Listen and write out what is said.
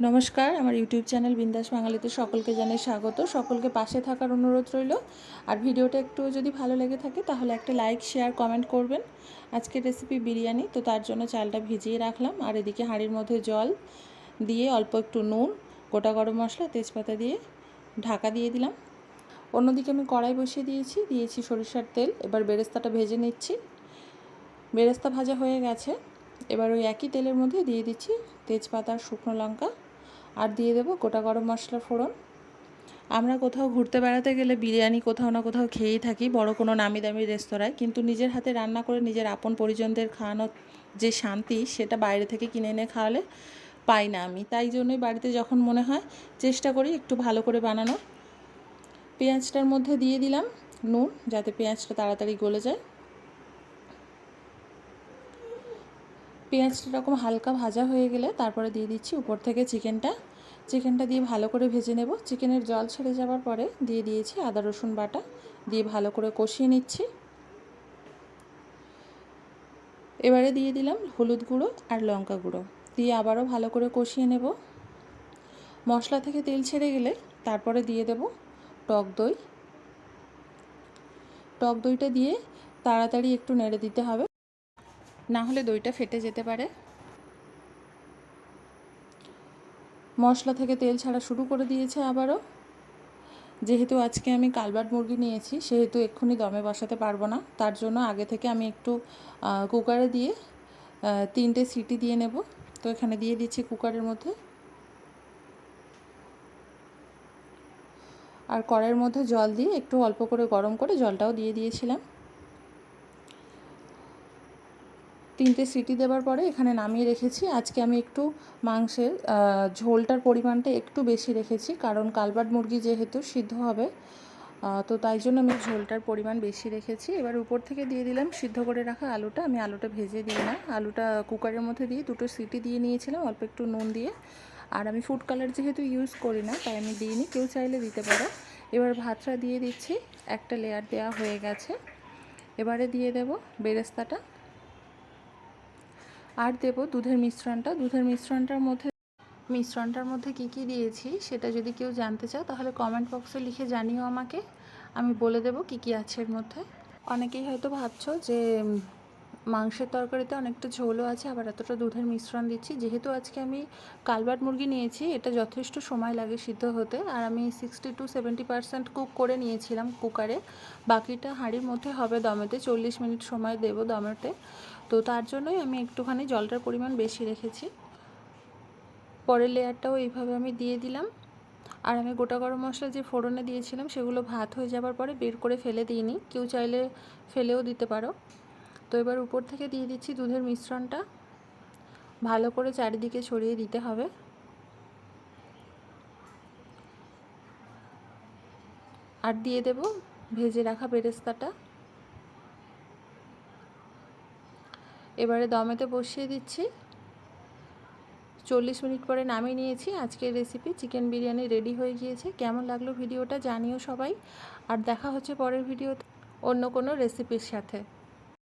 নমস্কার, আমার YouTube channel বিন্দাস বাঙালিতে সকলকে জানাই স্বাগত। সকলকে পাশে থাকার অনুরোধ রইল। আর ভিডিওটা একটু যদি ভালো লেগে থাকে তাহলে একটা লাইক, শেয়ার, কমেন্ট করবেন। আজকের রেসিপি বিরিয়ানি, তো তার জন্য চালটা ভিজিয়ে রাখলাম। আর এদিকে হাঁড়ির মধ্যে জল দিয়ে অল্প একটু নুন, গোটা গরম মশলা, তেজপাতা দিয়ে ঢাকা দিয়ে দিলাম। অন্যদিকে আমি কড়াই বসিয়ে দিয়েছি সরিষার তেল। এবার বেরেস্তাটা ভেজে নিচ্ছি। বেরেস্তা ভাজা হয়ে গেছে। এবার ওই একই তেলের মধ্যে দিয়ে দিচ্ছি তেজপাতা আর শুকনো লঙ্কা, আর দিয়ে দেবো গোটা গরম মশলা ফোড়ন। আমরা কোথাও ঘুরতে বেড়াতে গেলে বিরিয়ানি কোথাও না কোথাও খেয়েই থাকি, বড় কোনো নামি দামি রেস্তোরাঁয়, কিন্তু নিজের হাতে রান্না করে নিজের আপন পরিজনদের খাওয়ানোর যে শান্তি, সেটা বাইরে থেকে কিনে এনে খাওয়ালে পাই না আমি। তাই জন্যই বাড়িতে যখন মনে হয় চেষ্টা করি একটু ভালো করে বানানোর। পেঁয়াজটার মধ্যে দিয়ে দিলাম নুন, যাতে পেঁয়াজটা তাড়াতাড়ি গলে যায়। পেঁয়াজটা এরকম হালকা ভাজা হয়ে গেলে তারপরে দিয়ে দিচ্ছি উপর থেকে চিকেনটা দিয়ে ভালো করে ভেজে নেব। চিকেনের জল ছেড়ে যাওয়ার পরে দিয়ে দিয়েছি আদা রসুন বাটা, দিয়ে ভালো করে কষিয়ে নিচ্ছি। এবারে দিয়ে দিলাম হলুদ গুঁড়ো আর লঙ্কা গুঁড়ো, দিয়ে আবারও ভালো করে কষিয়ে নেব। মশলা থেকে তেল ছেড়ে গেলে তারপরে দিয়ে দেব টক দই। টক দইটা দিয়ে তাড়াতাড়ি একটু নেড়ে দিতে হবে, না হলে দইটা ফেটে যেতে পারে। মশলা থেকে তেল ছাড়া শুরু করে দিয়েছে আবারও। যেহেতু আজকে আমি কালবাট মুরগি নিয়েছি, সেহেতু এক্ষুনি দমে বসাতে পারবো না। তার জন্য আগে থেকে আমি একটু কুকারে দিয়ে 3টে সিটি দিয়ে নেব। তো এখানে দিয়ে দিচ্ছি কুকারের মধ্যে। আর কড়াইয়ের মধ্যে জল দিয়ে একটু অল্প করে গরম করে জলটাও দিয়ে দিয়েছিলাম। 3টে সিটি দেওয়ার পরে এখানে নামিয়ে রেখেছি। আজকে আমি একটু মাংসের ঝোলটার পরিমাণটা একটু বেশি রেখেছি, কারণ কালবাট মুরগি যেহেতু সিদ্ধ হবে, তো তাই জন্য আমি ঝোলটার পরিমাণ বেশি রেখেছি। এবার উপর থেকে দিয়ে দিলাম সিদ্ধ করে রাখা আলুটা। আমি আলুটা ভেজে দিই না, আলুটা কুকারের মধ্যে দিয়ে 2টো সিটি দিয়ে নিয়েছিলাম অল্প একটু নুন দিয়ে। আর আমি ফুড কালার যেহেতু ইউজ করি না, তাই আমি দিইনি, কেউ চাইলে দিতে পারো। এবার ভাতটা দিয়ে দিচ্ছি, একটা লেয়ার দেওয়া হয়ে গেছে। এবারে দিয়ে দেব বেরেস্তাটা, আর দেব দুধের মিশ্রণটার মধ্যে কি কি দিয়েছি সেটা যদি কেউ জানতে চাও তাহলে কমেন্ট বক্সে লিখে জানিও আমাকে, আমি বলে দেব কি কি আছে এর মধ্যে। অনেকেই হয়তো ভাবছো যে মাংসের তরকারিতে অনেকটা ঝোলও আছে, আবার এতটা দুধের মিশ্রণ দিচ্ছি। যেহেতু আজকে আমি কালবাট মুরগি নিয়েছি, এটা যথেষ্ট সময় লাগে সিদ্ধ হতে, আর আমি 60 to 70% কুক করে নিয়েছিলাম কুকারে। বাকিটা হাঁড়ির মধ্যে হবে দমেতে, 40 মিনিট সময় দেব দমেতে। তো তার জন্যই আমি একটুখানি জলটার পরিমাণ বেশি রেখেছি। পরের লেয়ারটাও এইভাবে আমি দিয়ে দিলাম। আর আমি গোটা গরম মশলা যে ফোড়নে দিয়েছিলাম সেগুলো ভাত হয়ে যাওয়ার পরে বের করে ফেলে দিইনি, কেউ চাইলে ফেলেও দিতে পারো। তো এবার উপর থেকে দিয়ে দিচ্ছি দুধের মিশ্রণটা, ভালো করে চারিদিকে ছড়িয়ে দিতে হবে। আর দিয়ে দেব ভেজে রাখা বেরেস্তাটা। এবারে দমেতে বসিয়ে দিচ্ছি। 40 মিনিট পরে নামিয়ে নিয়েছি। আজকের রেসিপি চিকেন বিরিয়ানি রেডি হয়ে গিয়েছে। কেমন লাগলো ভিডিওটা জানিও সবাই। আর দেখা হচ্ছে পরের ভিডিওতে অন্য কোনো রেসিপির সাথে।